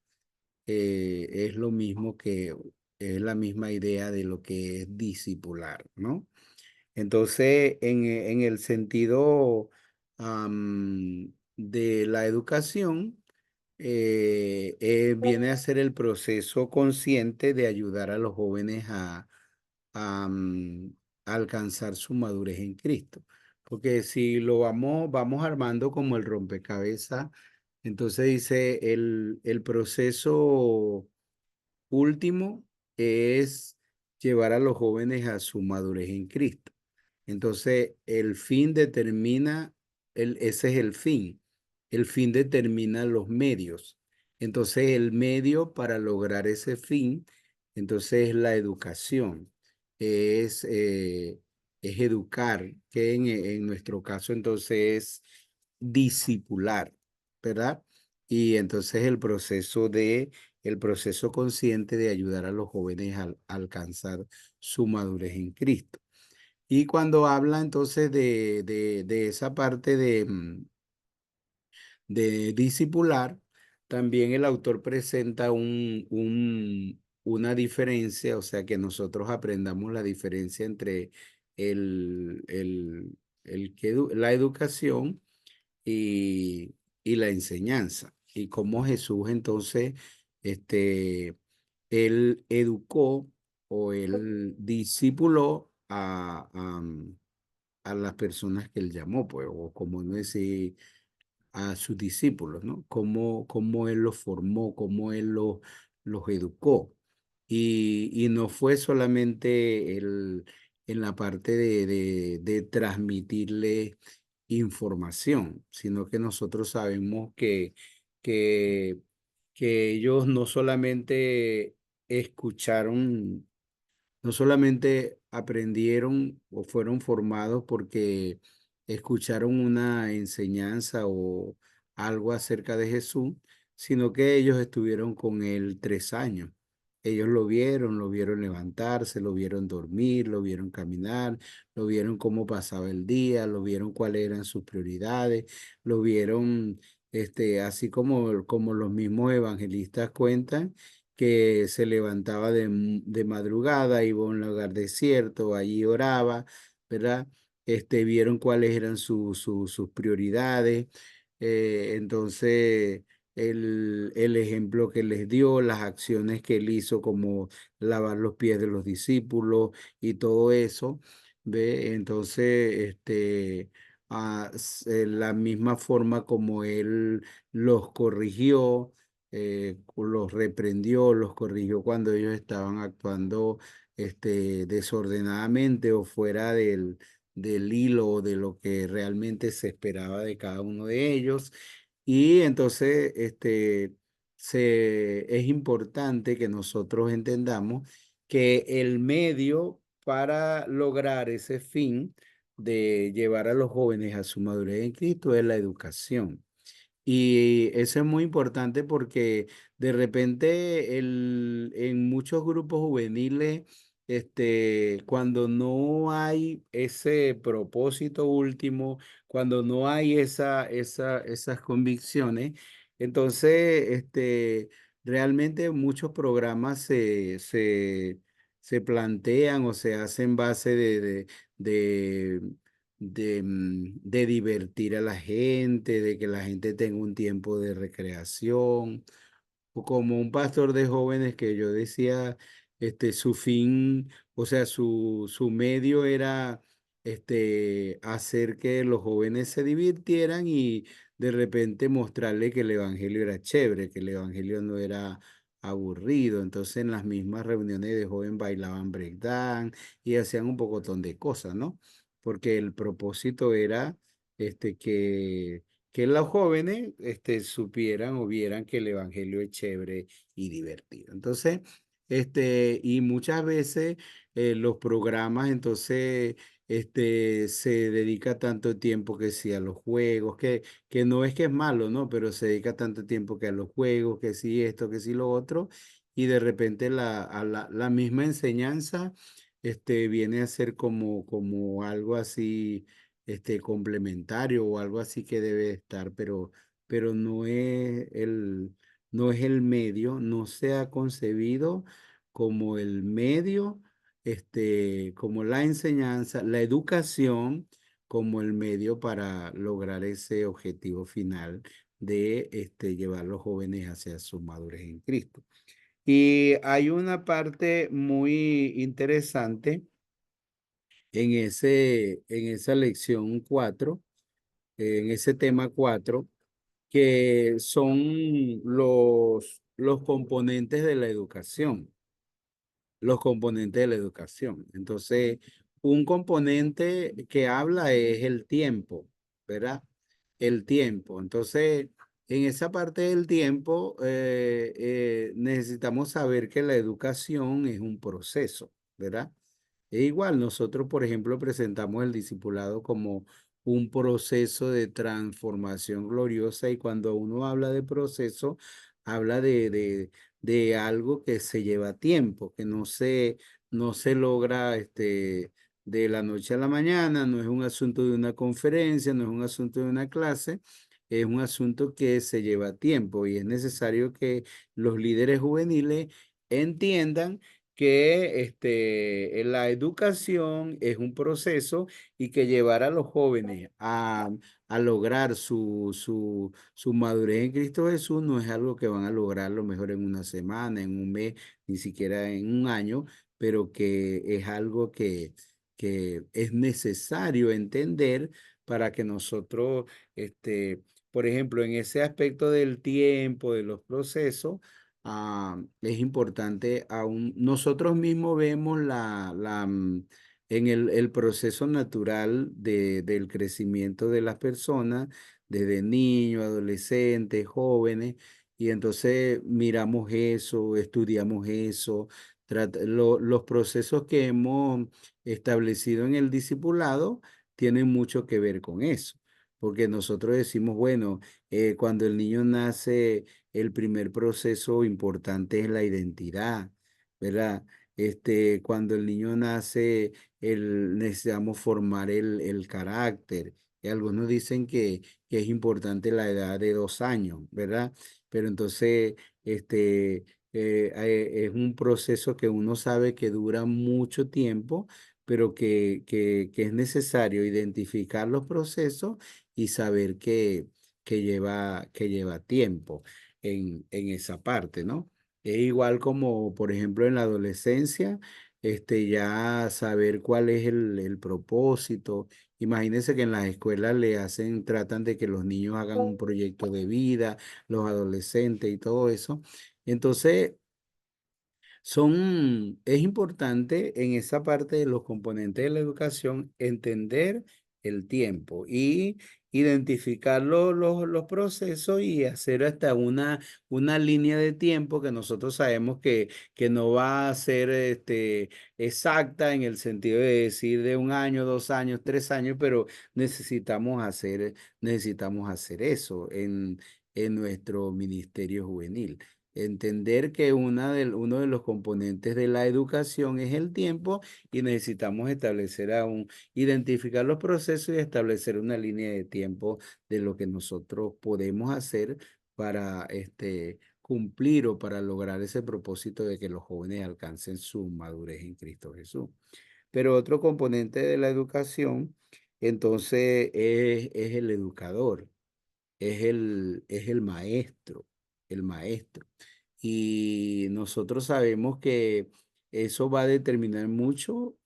A: es lo mismo es la misma idea de lo que es discipular, ¿no? Entonces, en el sentido de la educación, viene a ser el proceso consciente de ayudar a los jóvenes a alcanzar su madurez en Cristo. Porque si lo vamos armando como el rompecabezas, entonces dice el proceso último es llevar a los jóvenes a su madurez en Cristo. Entonces, el fin determina, ese es el fin. El fin determina los medios. Entonces, el medio para lograr ese fin, entonces es la educación, es educar, que en nuestro caso entonces discipular, ¿verdad? Y entonces el proceso consciente de ayudar a los jóvenes a alcanzar su madurez en Cristo. Y cuando habla entonces de esa parte de discipular, también el autor presenta una diferencia, o sea, que nosotros aprendamos la diferencia entre el, el, la educación y la enseñanza. Y cómo Jesús entonces, él educó o él discipuló a las personas que él llamó, pues, o como no decir a sus discípulos, ¿no? Cómo él los formó, cómo él los educó. Y no fue solamente en la parte de transmitirle información, sino que nosotros sabemos que, que ellos no solamente escucharon, no solamente aprendieron o fueron formados porque escucharon una enseñanza o algo acerca de Jesús, sino que ellos estuvieron con él 3 años. Ellos lo vieron levantarse, lo vieron dormir, lo vieron caminar, lo vieron cómo pasaba el día, lo vieron cuáles eran sus prioridades, lo vieron, así como los mismos evangelistas cuentan que se levantaba de madrugada, iba a un lugar desierto, allí oraba, ¿verdad? Vieron cuáles eran sus prioridades. Entonces, el ejemplo que les dio, las acciones que él hizo, como lavar los pies de los discípulos y todo eso, ¿ve? Entonces, la misma forma como él los corrigió, los reprendió, los corrigió cuando ellos estaban actuando desordenadamente o fuera del hilo o de lo que realmente se esperaba de cada uno de ellos. Y entonces es importante que nosotros entendamos que el medio para lograr ese fin de llevar a los jóvenes a su madurez en Cristo es la educación. Y eso es muy importante porque de repente en muchos grupos juveniles, cuando no hay ese propósito último, cuando no hay esas convicciones, entonces realmente muchos programas se plantean o se hacen base de de divertir a la gente, de que la gente tenga un tiempo de recreación, o como un pastor de jóvenes que yo decía, su fin, o sea, su medio era hacer que los jóvenes se divirtieran y de repente mostrarle que el evangelio era chévere, que el evangelio no era aburrido. Entonces en las mismas reuniones de joven bailaban breakdance y hacían un pocotón de cosas, ¿no? Porque el propósito era que los jóvenes supieran o vieran que el evangelio es chévere y divertido. Entonces, y muchas veces los programas, entonces, se dedica tanto tiempo que sí a los juegos, que no es que es malo, ¿no? Pero se dedica tanto tiempo que a los juegos, que sí esto, que sí lo otro, y de repente la misma enseñanza, viene a ser como algo así complementario o algo así que debe estar, pero no es el medio, no se ha concebido como el medio, como la enseñanza, la educación, como el medio para lograr ese objetivo final de llevar a los jóvenes hacia su madurez en Cristo. Y hay una parte muy interesante en esa lección 4, en ese tema 4, que son los componentes de la educación, los componentes de la educación. Entonces, un componente que habla es el tiempo, ¿verdad? El tiempo. Entonces, en esa parte del tiempo, necesitamos saber que la educación es un proceso, ¿verdad? E igual, nosotros, por ejemplo, presentamos el discipulado un proceso de transformación gloriosa, y cuando uno habla de proceso, habla de algo que se lleva tiempo, que no se logra de la noche a la mañana, no es un asunto de una conferencia, no es un asunto de una clase, es un asunto que se lleva tiempo, y es necesario que los líderes juveniles entiendan que la educación es un proceso, y que llevar a los jóvenes a lograr su madurez en Cristo Jesús no es algo que van a lograr lo mejor en una semana, en un mes, ni siquiera en un año, pero que es algo que es necesario entender para que nosotros, por ejemplo, en ese aspecto del tiempo, de los procesos, es importante aún. Nosotros mismos vemos en el proceso natural del crecimiento de las personas, desde niños, adolescentes, jóvenes, y entonces miramos eso, estudiamos eso, los procesos que hemos establecido en el discipulado tienen mucho que ver con eso, porque nosotros decimos, bueno, cuando el niño nace, el primer proceso importante es la identidad, ¿verdad? Cuando el niño nace, necesitamos formar el carácter. Y algunos dicen que es importante la edad de 2 años, ¿verdad? Pero entonces, es un proceso que uno sabe que dura mucho tiempo, pero que es necesario identificar los procesos y saber que lleva tiempo en esa parte, ¿no? Es igual como, por ejemplo, en la adolescencia, ya saber cuál es el propósito. Imagínense que en las escuelas tratan de que los niños hagan un proyecto de vida, los adolescentes y todo eso. Entonces, es importante en esa parte de los componentes de la educación entender el tiempo y identificar los procesos, y hacer hasta una línea de tiempo que nosotros sabemos que no va a ser exacta en el sentido de decir de 1 año, 2 años, 3 años, pero necesitamos hacer eso en nuestro ministerio juvenil. Entender que uno de los componentes de la educación es el tiempo, y necesitamos identificar los procesos y establecer una línea de tiempo de lo que nosotros podemos hacer para cumplir, o para lograr ese propósito de que los jóvenes alcancen su madurez en Cristo Jesús. Pero otro componente de la educación, entonces, es el educador, es el maestro, el maestro. Y nosotros sabemos que eso va a determinar mucho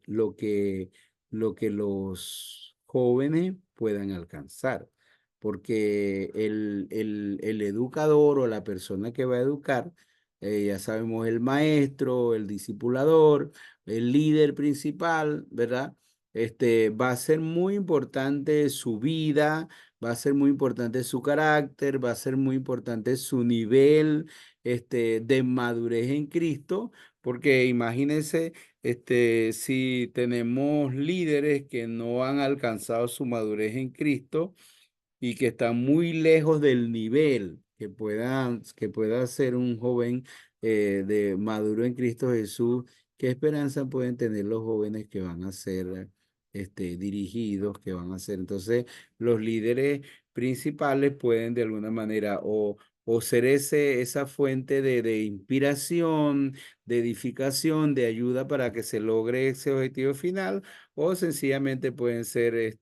A: lo que los jóvenes puedan alcanzar, porque el educador, o la persona que va a educar, ya sabemos, el maestro, el discipulador, el líder principal, ¿verdad? Va a ser muy importante su vida, va a ser muy importante su carácter, va a ser muy importante su nivel de madurez en Cristo, porque imagínense, si tenemos líderes que no han alcanzado su madurez en Cristo, y que están muy lejos del nivel que pueda ser un joven de maduro en Cristo Jesús. ¿Qué esperanza pueden tener los jóvenes que van a ser dirigidos, que van a ser? Entonces, los líderes principales pueden de alguna manera o ser esa fuente de inspiración, de edificación, de ayuda para que se logre ese objetivo final, o sencillamente pueden ser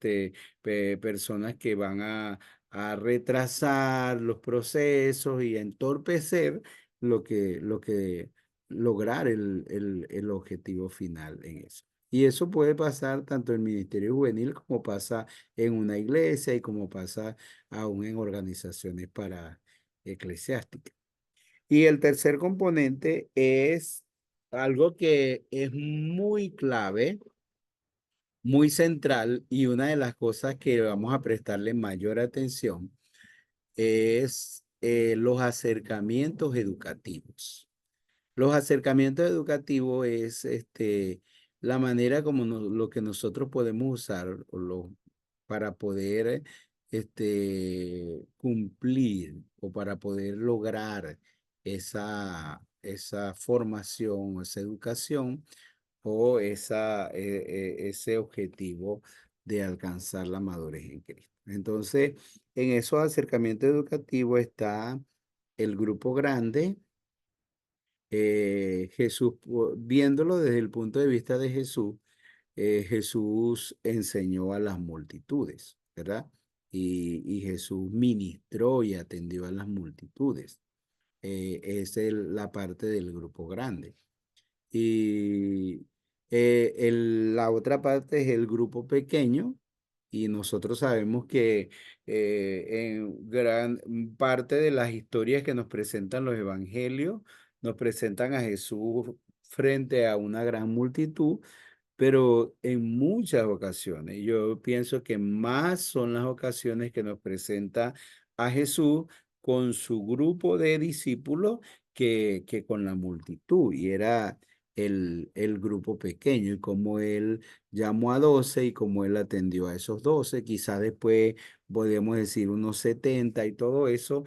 A: personas que van a retrasar los procesos y a entorpecer lo que lograr el objetivo final en eso. Y eso puede pasar tanto en el ministerio juvenil, como pasa en una iglesia, y como pasa aún en organizaciones eclesiásticas. Y el tercer componente es algo que es muy clave, muy central, y una de las cosas que vamos a prestarle mayor atención es los acercamientos educativos. Los acercamientos educativos es la manera como lo que nosotros podemos usar, o para poder cumplir o para poder lograr esa formación, esa educación o ese objetivo de alcanzar la madurez en Cristo. Entonces, en esos acercamientos educativos está el grupo grande, Jesús, viéndolo desde el punto de vista de Jesús, Jesús enseñó a las multitudes, ¿verdad? Y Jesús ministró y atendió a las multitudes. Esa es la parte del grupo grande. Y la otra parte es el grupo pequeño. Y nosotros sabemos que en gran parte de las historias que nos presentan los evangelios, nos presentan a Jesús frente a una gran multitud, pero en muchas ocasiones, yo pienso que más son las ocasiones que nos presenta a Jesús con su grupo de discípulos que con la multitud. Y era el grupo pequeño y como él llamó a 12 y como él atendió a esos 12, quizás después podemos decir unos 70 y todo eso,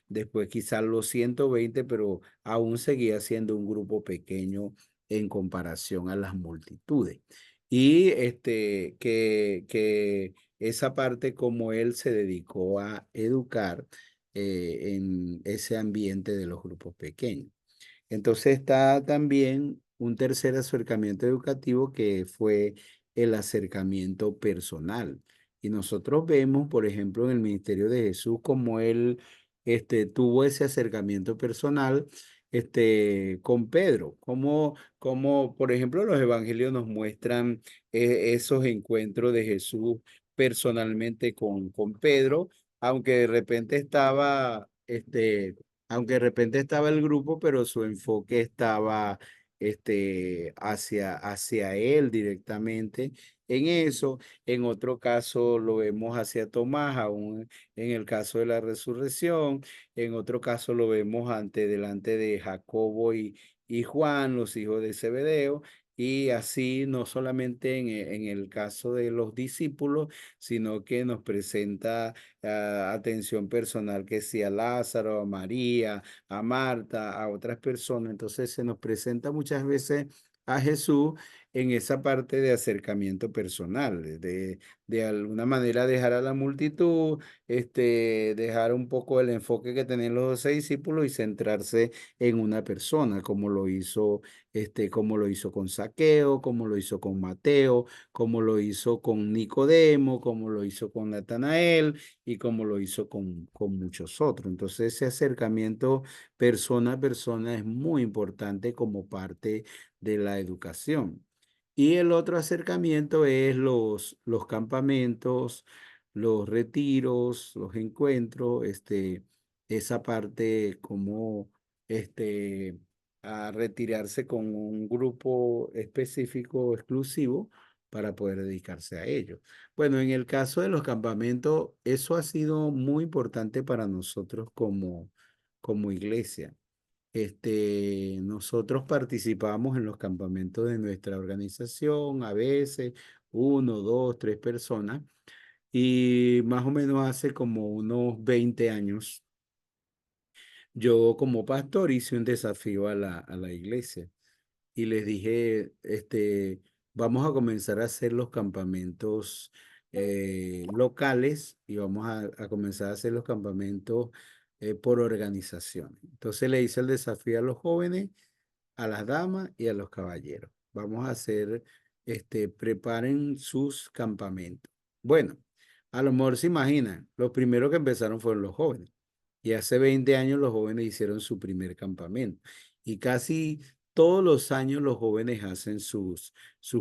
A: después quizás los 120, pero aún seguía siendo un grupo pequeño en comparación a las multitudes. Y que esa parte como él se dedicó a educar en ese ambiente de los grupos pequeños. Entonces está también un tercer acercamiento educativo que fue el acercamiento personal. Y nosotros vemos, por ejemplo, en el ministerio de Jesús, como él tuvo ese acercamiento personal con Pedro, como, por ejemplo, los evangelios nos muestran esos encuentros de Jesús personalmente con Pedro, aunque de repente estaba, aunque de repente estaba el grupo, pero su enfoque estaba hacia él directamente en eso. En otro caso lo vemos hacia Tomás, aún en el caso de la resurrección. En otro caso lo vemos delante de Jacobo y Juan, los hijos de Zebedeo. Y así no solamente en el caso de los discípulos, sino que nos presenta atención personal que sí a Lázaro, a María, a Marta, a otras personas. Entonces se nos presenta muchas veces a Jesús en esa parte de acercamiento personal, de alguna manera dejar a la multitud, dejar un poco el enfoque que tenían los 12 discípulos y centrarse en una persona, como lo hizo con Zaqueo, como lo hizo con Mateo, como lo hizo con Nicodemo, como lo hizo con Natanael y como lo hizo con muchos otros. Entonces, ese acercamiento persona a persona es muy importante como parte de la educación. Y el otro acercamiento es los campamentos, los retiros, los encuentros, esa parte como a retirarse con un grupo específico, exclusivo, para poder dedicarse a ello. Bueno, en el caso de los campamentos, eso ha sido muy importante para nosotros como iglesia. Nosotros participamos en los campamentos de nuestra organización, a veces uno, dos, tres personas, y más o menos hace como unos 20 años, yo como pastor hice un desafío a la iglesia y les dije, vamos a comenzar a hacer los campamentos locales y vamos a comenzar a hacer los campamentos por organización. Entonces le hice el desafío a los jóvenes, a las damas y a los caballeros. Vamos a hacer, preparen sus campamentos. Bueno, a lo mejor se imaginan, los primeros que empezaron fueron los jóvenes. Y hace 20 años los jóvenes hicieron su primer campamento. Y casi todos los años los jóvenes hacen sus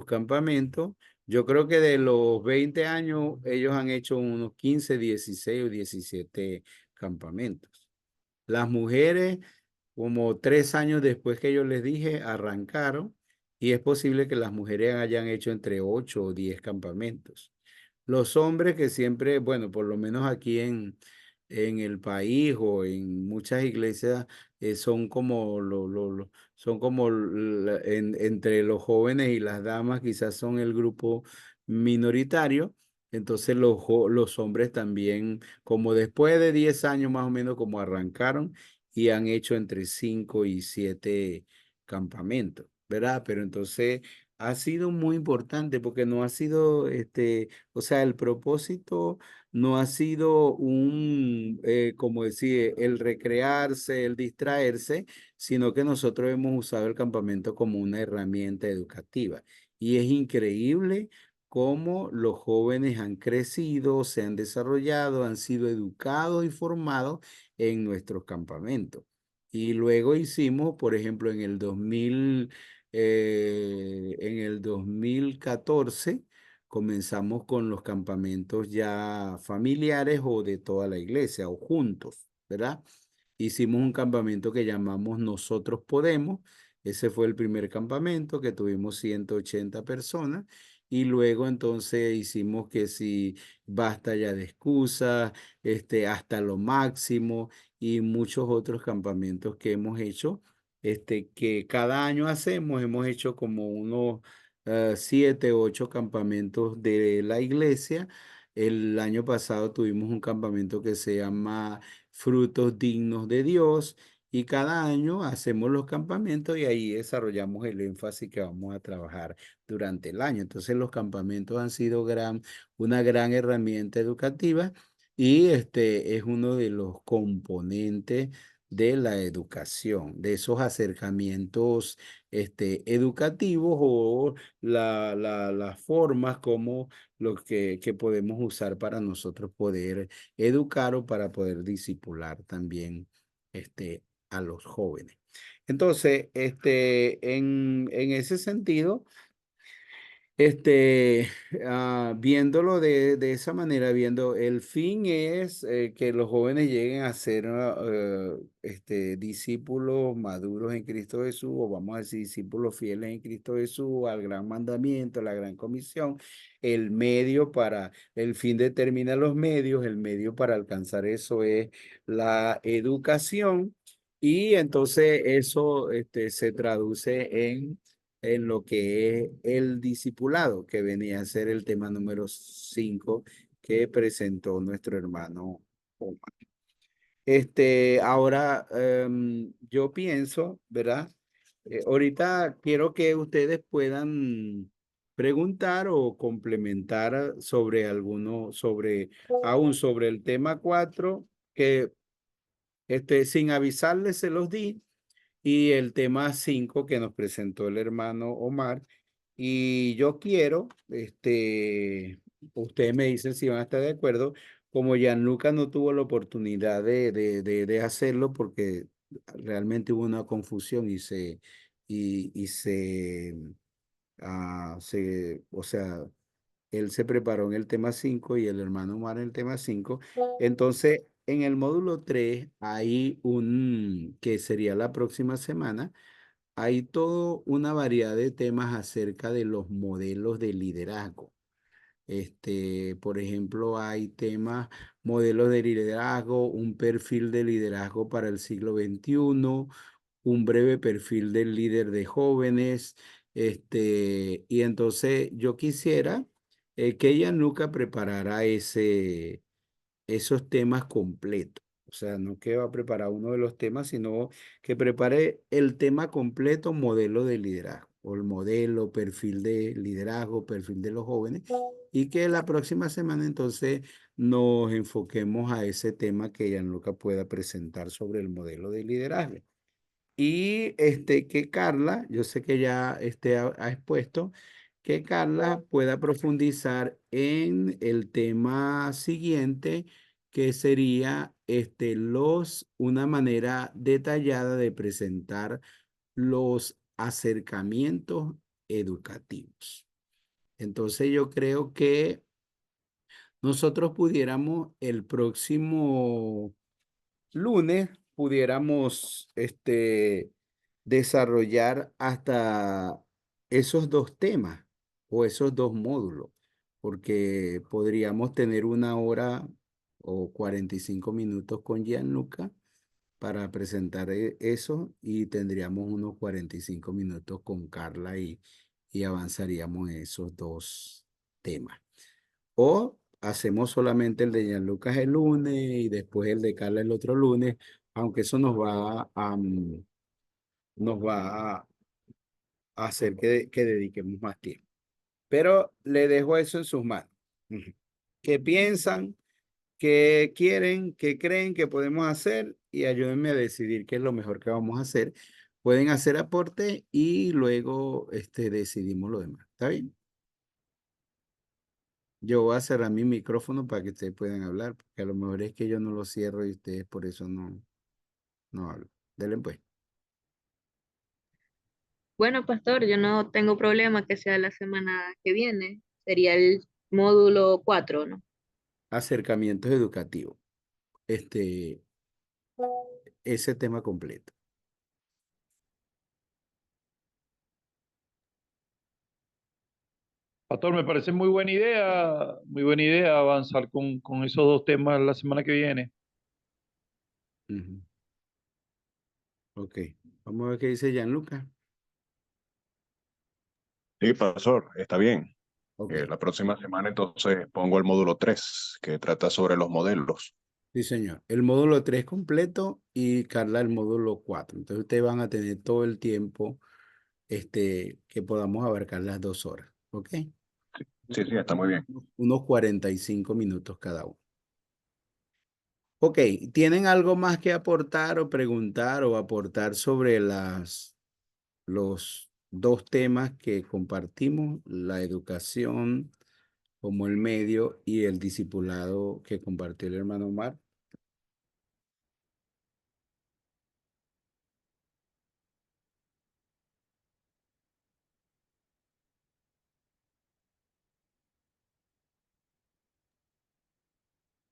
A: campamentos. Yo creo que de los 20 años ellos han hecho unos 15, 16 o 17 campamentos. Las mujeres, como 3 años después que yo les dije, arrancaron y es posible que las mujeres hayan hecho entre 8 o 10 campamentos. Los hombres que siempre, bueno, por lo menos aquí en el país o en muchas iglesias, son como, son como entre los jóvenes y las damas, quizás son el grupo minoritario. Entonces los hombres también, como después de 10 años más o menos, como arrancaron y han hecho entre 5 y 7 campamentos, ¿verdad? Pero entonces ha sido muy importante porque no ha sido, o sea, el propósito no ha sido como decir, el recrearse, el distraerse, sino que nosotros hemos usado el campamento como una herramienta educativa. Y es increíble cómo los jóvenes han crecido, se han desarrollado, han sido educados y formados en nuestros campamentos. Y luego hicimos, por ejemplo, en el 2014, comenzamos con los campamentos ya familiares o de toda la iglesia o juntos, ¿verdad? Hicimos un campamento que llamamos Nosotros Podemos. Ese fue el primer campamento que tuvimos 180 personas. Y luego entonces hicimos que si basta ya de excusas, hasta lo máximo y muchos otros campamentos que hemos hecho, que cada año hacemos. Hemos hecho como unos 7, 8 campamentos de la iglesia. El año pasado tuvimos un campamento que se llama Frutos Dignos de Dios. Y cada año hacemos los campamentos y ahí desarrollamos el énfasis que vamos a trabajar durante el año. Entonces los campamentos han sido una gran herramienta educativa y es uno de los componentes de la educación, de esos acercamientos educativos o las formas como lo que podemos usar para nosotros poder educar o para poder disipular también a los jóvenes. Entonces, en ese sentido, este, viéndolo de esa manera, viendo el fin es que los jóvenes lleguen a ser discípulos maduros en Cristo Jesús, o vamos a decir discípulos fieles en Cristo Jesús, al gran mandamiento, la gran comisión. El fin determina los medios, el medio para alcanzar eso es la educación, y entonces eso se traduce en lo que es el discipulado, que venía a ser el tema número 5 que presentó nuestro hermano Omar. Ahora, yo pienso, ¿verdad? Ahorita quiero que ustedes puedan preguntar o complementar aún sobre el tema 4, que sin avisarles se los di, y el tema 5 que nos presentó el hermano Omar. Y yo quiero, ustedes me dicen si van a estar de acuerdo, como Gianluca no tuvo la oportunidad de hacerlo porque realmente hubo una confusión y o sea, él se preparó en el tema 5 y el hermano Omar en el tema 5. Entonces, en el módulo 3 hay que sería la próxima semana, hay toda una variedad de temas acerca de los modelos de liderazgo. Por ejemplo, hay temas, modelos de liderazgo, un perfil de liderazgo para el siglo XXI, un breve perfil del líder de jóvenes. Y entonces yo quisiera que ella nunca preparara esos temas completos. O sea, no que va a preparar uno de los temas, sino que prepare el tema completo, modelo de liderazgo, o el modelo, perfil de liderazgo, perfil de los jóvenes, y que la próxima semana entonces nos enfoquemos a ese tema que Gianluca pueda presentar sobre el modelo de liderazgo. Y que Carla, yo sé que ya ha expuesto, que Carla pueda profundizar en el tema siguiente, que sería una manera detallada de presentar los acercamientos educativos. Entonces yo creo que nosotros pudiéramos el próximo lunes pudiéramos desarrollar hasta esos dos temas o esos dos módulos, porque podríamos tener 1 hora o 45 minutos con Gianluca para presentar eso, y tendríamos unos 45 minutos con Carla y avanzaríamos en esos dos temas. O hacemos solamente el de Gianluca el lunes y después el de Carla el otro lunes, aunque eso nos va a hacer que dediquemos más tiempo. Pero le dejo eso en sus manos. Ujú. ¿Qué piensan? ¿Qué quieren? ¿Qué creen que podemos hacer? Y ayúdenme a decidir qué es lo mejor que vamos a hacer. Pueden hacer aporte y luego decidimos lo demás. ¿Está bien? Yo voy a cerrar mi micrófono para que ustedes puedan hablar, porque a lo mejor es que yo no lo cierro y ustedes por eso no hablan. Denle pues.
C: Bueno, pastor, yo no tengo problema que sea la semana que viene. Sería el módulo 4, ¿no?
A: Acercamientos educativos. Ese tema completo.
B: Pastor, me parece muy buena idea avanzar con esos dos temas la semana que viene.
A: Ujú. Ok. Vamos a ver qué dice Gianluca.
D: Sí, profesor, está bien.
A: Ok.
D: La próxima semana entonces pongo el módulo 3 que trata sobre los modelos.
A: Sí, señor. El módulo 3 completo y Carla el módulo 4. Entonces ustedes van a tener todo el tiempo que podamos abarcar las 2 horas. ¿Ok?
D: Sí, sí, está muy bien.
A: Unos 45 minutos cada uno. Ok, ¿tienen algo más que aportar o preguntar o aportar sobre los dos temas que compartimos, la educación como el medio y el discipulado que compartió el hermano Omar?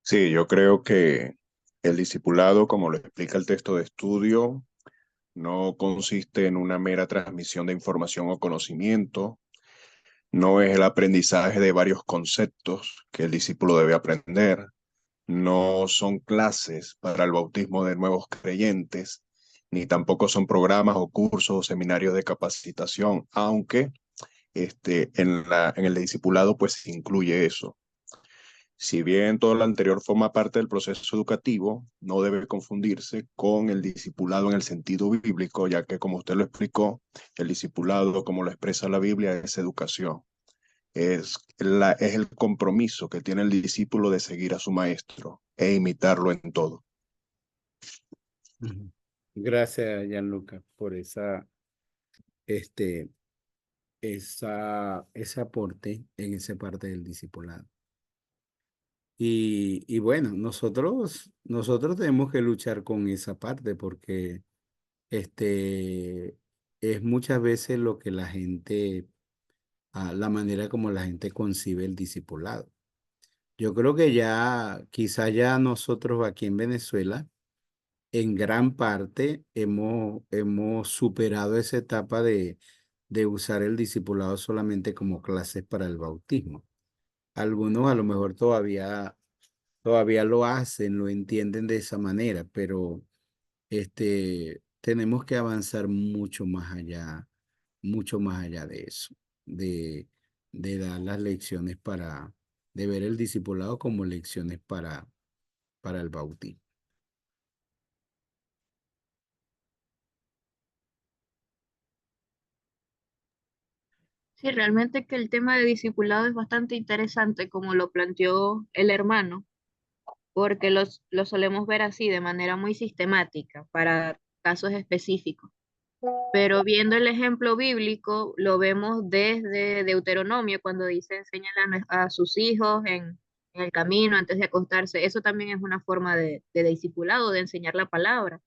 D: Sí, yo creo que el discipulado, como lo explica el texto de estudio, no consiste en una mera transmisión de información o conocimiento, no es el aprendizaje de varios conceptos que el discípulo debe aprender, no son clases para el bautismo de nuevos creyentes, ni tampoco son programas o cursos o seminarios de capacitación, aunque en el discipulado pues se incluye eso. Si bien todo lo anterior forma parte del proceso educativo, no debe confundirse con el discipulado en el sentido bíblico, ya que como usted lo explicó, el discipulado, como lo expresa la Biblia, es educación. Es el compromiso que tiene el discípulo de seguir a su maestro e imitarlo en todo.
A: Ujú. Gracias, Gianluca, por este, ese aporte en esa parte del discipulado. Y bueno, nosotros tenemos que luchar con esa parte porque este, es muchas veces lo que la manera como la gente concibe el discipulado. Yo creo que ya, quizá ya nosotros aquí en Venezuela, en gran parte hemos superado esa etapa de usar el discipulado solamente como clases para el bautismo. Algunos a lo mejor todavía lo hacen, lo entienden de esa manera, pero tenemos que avanzar mucho más allá de eso, de, de dar las lecciones de ver el discipulado como lecciones para el bautismo.
C: Sí, realmente que el tema de discipulado es bastante interesante como lo planteó el hermano, porque lo solemos ver así de manera muy sistemática para casos específicos. Pero viendo el ejemplo bíblico, lo vemos desde Deuteronomio, cuando dice enseñan a sus hijos en el camino antes de acostarse. Eso también es una forma de discipulado, de enseñar la palabra.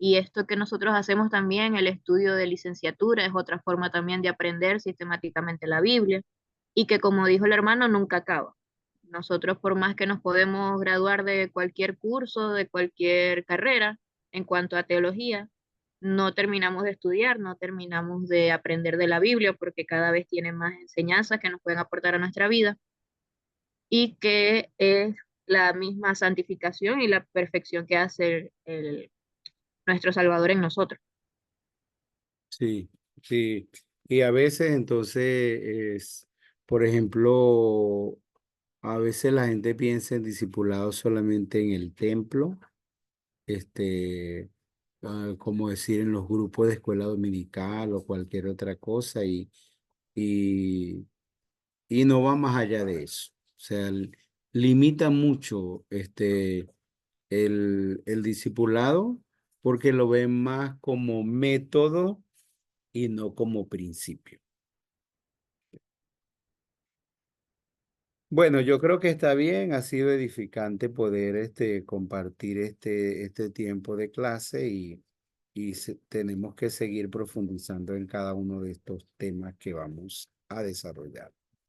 C: Y esto que nosotros hacemos también, el estudio de licenciatura, es otra forma también de aprender sistemáticamente la Biblia. Y que, como dijo el hermano, nunca acaba. Nosotros, por más que nos podemos graduar de cualquier curso, de cualquier carrera en cuanto a teología, no terminamos de estudiar, no terminamos de aprender de la Biblia porque cada vez tiene más enseñanzas que nos pueden aportar a nuestra vida y que es la misma santificación y la perfección que hace nuestro Salvador en nosotros.
A: Sí, sí. Y a veces entonces por ejemplo, A veces la gente piensa en discipulado solamente en el templo, este, como decir en los grupos de escuela dominical o cualquier otra cosa y, y no va más allá de eso. O sea, limita mucho el discipulado porque lo ven más como método y no como principio. Bueno, yo creo que está bien, ha sido edificante poder compartir este tiempo de clase y tenemos que seguir profundizando en cada uno de estos temas que vamos a desarrollar.